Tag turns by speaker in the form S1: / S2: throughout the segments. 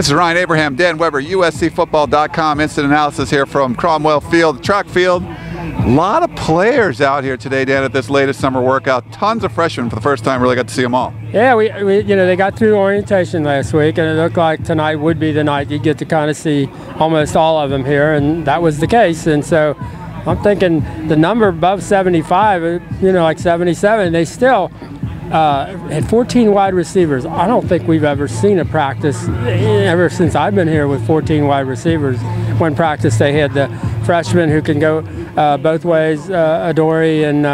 S1: This is Ryan Abraham, Dan Weber, USCFootball.com. Instant analysis here from Cromwell Field, track field. A lot of players out here today, Dan, at this latest summer workout. Tons of freshmen for the first time. Really got to see them all.
S2: Yeah, we they got through orientation last week, and it looked like tonight would be the night you get to kind of see almost all of them here, and that was the case. And so I'm thinking the number above 75, like 77, they still had 14 wide receivers. I don't think we've ever seen a practice ever since I've been here with 14 wide receivers. One practice they had the freshmen who can go both ways. Adoree and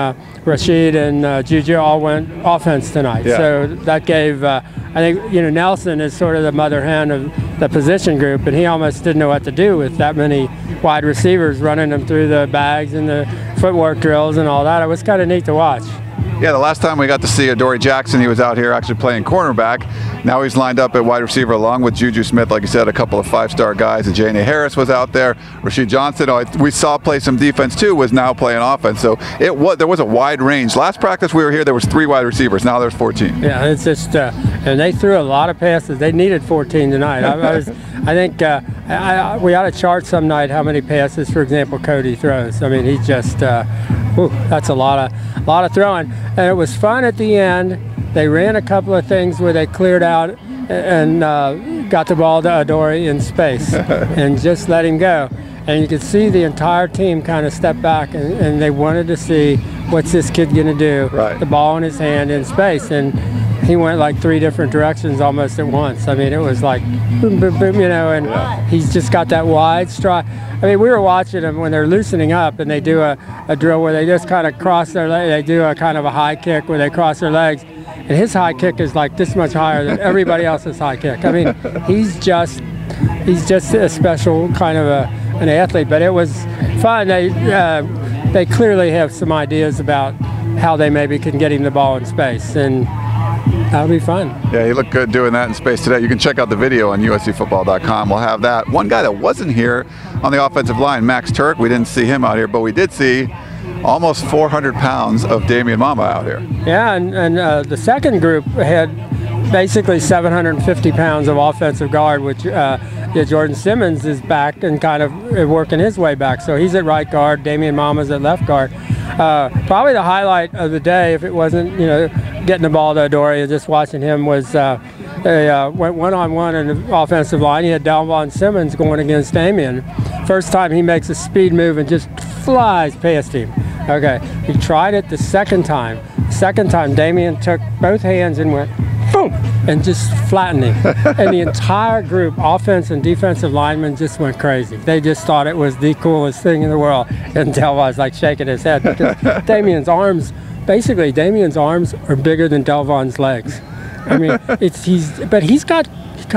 S2: Rashid and Juju all went offense tonight. Yeah. So that gave, I think, Nelson is sort of the mother hen of the position group, and he almost didn't know what to do with that many wide receivers, running them through the bags and the footwork drills and all that. It was kind of neat to watch.
S1: Yeah, the last time we got to see Adoree Jackson, he was out here actually playing cornerback. Now he's lined up at wide receiver along with Juju Smith, like you said, a couple of five-star guys. Jane Harris was out there. Rashid Johnson, we saw play some defense too, was now playing offense. So there was a wide range. Last practice we were here, there was 3 wide receivers. Now there's 14.
S2: Yeah, it's just, and they threw a lot of passes. They needed 14 tonight. I think we ought to chart some night how many passes, for example, Cody throws. I mean, he just. That's a lot of throwing, and it was fun at the end. They ran a couple of things where they cleared out and got the ball to Adoree in space and just let him go. And you could see the entire team kind of step back, and they wanted to see what's this kid going to do. Right. The ball in his hand in space, and he went like 3 different directions almost at once. I mean, it was like boom, boom, boom, and he's just got that wide stride. I mean, we were watching them when they're loosening up, and they do a drill where they just kind of cross their legs. They do a kind of a high kick where they cross their legs, and his high kick is like this much higher than everybody else's high kick. I mean, he's just a special kind of an athlete. But it was fun. They clearly have some ideas about how they maybe can get him the ball in space, and that'll be fun. Yeah,
S1: he looked good doing that in space today. You can check out the video on USCFootball.com. We'll have that. One guy that wasn't here on the offensive line, Max Turk, we didn't see him out here, but we did see almost 400 pounds of Damian Mama out here.
S2: Yeah, and the second group had basically 750 pounds of offensive guard, which Jordan Simmons is back and kind of working his way back. So he's at right guard, Damian Mama's at left guard. Probably the highlight of the day, if it wasn't, getting the ball to Adoree and just watching him, was they went one-on-one in the offensive line. He had Delvon Simmons going against Damian. First time he makes a speed move and just flies past him. Okay, he tried it the second time. Second time, Damian took both hands and went boom, and just flattened him. And the entire group, offense and defensive linemen, just went crazy. They just thought it was the coolest thing in the world. And Delvon's like shaking his head because Damian's arms are bigger than Delvon's legs. I mean, he's got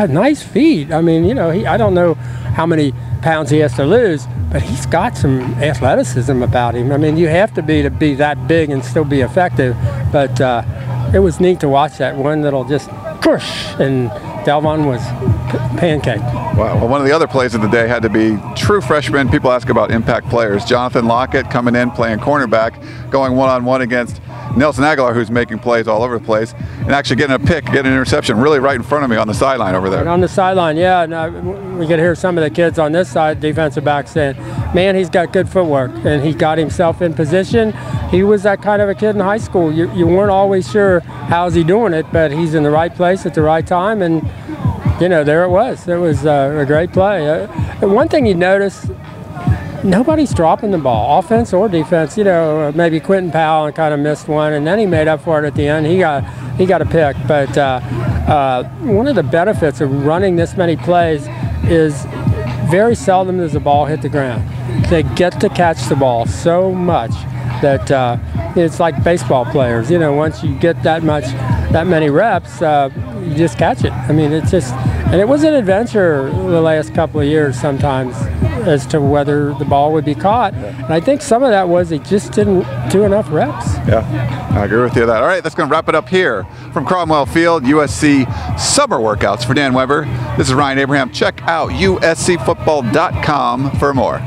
S2: nice feet. I mean, I don't know how many pounds he has to lose, but he's got some athleticism about him. I mean, you have to be that big and still be effective. But it was neat to watch that one little just push, and Delvon was pancaked.
S1: Wow. Well, one of the other plays of the day had to be true freshmen. People ask about impact players. Jonathan Lockett coming in, playing cornerback, going one-on-one against Nelson Aguilar, who's making plays all over the place, and actually getting a pick, getting an interception really right in front of me on the sideline over there.
S2: Right on the sideline, yeah. And we could hear some of the kids on this side, defensive back, saying, man, he's got good footwork, and he got himself in position. He was that kind of a kid in high school. You weren't always sure how's he doing it, but he's in the right place at the right time, and there it was. It was a great play. One thing you notice, nobody's dropping the ball, offense or defense. Maybe Quentin Powell kind of missed one, and then he made up for it at the end. He got a pick. But one of the benefits of running this many plays is very seldom does the ball hit the ground. They get to catch the ball so much that it's like baseball players. Once you get that many reps, you just catch it. I mean, and it was an adventure the last couple of years sometimes as to whether the ball would be caught. And I think some of that was he just didn't do enough reps.
S1: Yeah, I agree with you on that. All right, that's going to wrap it up here from Cromwell Field, USC summer workouts. For Dan Weber, this is Ryan Abraham. Check out USCFootball.com for more.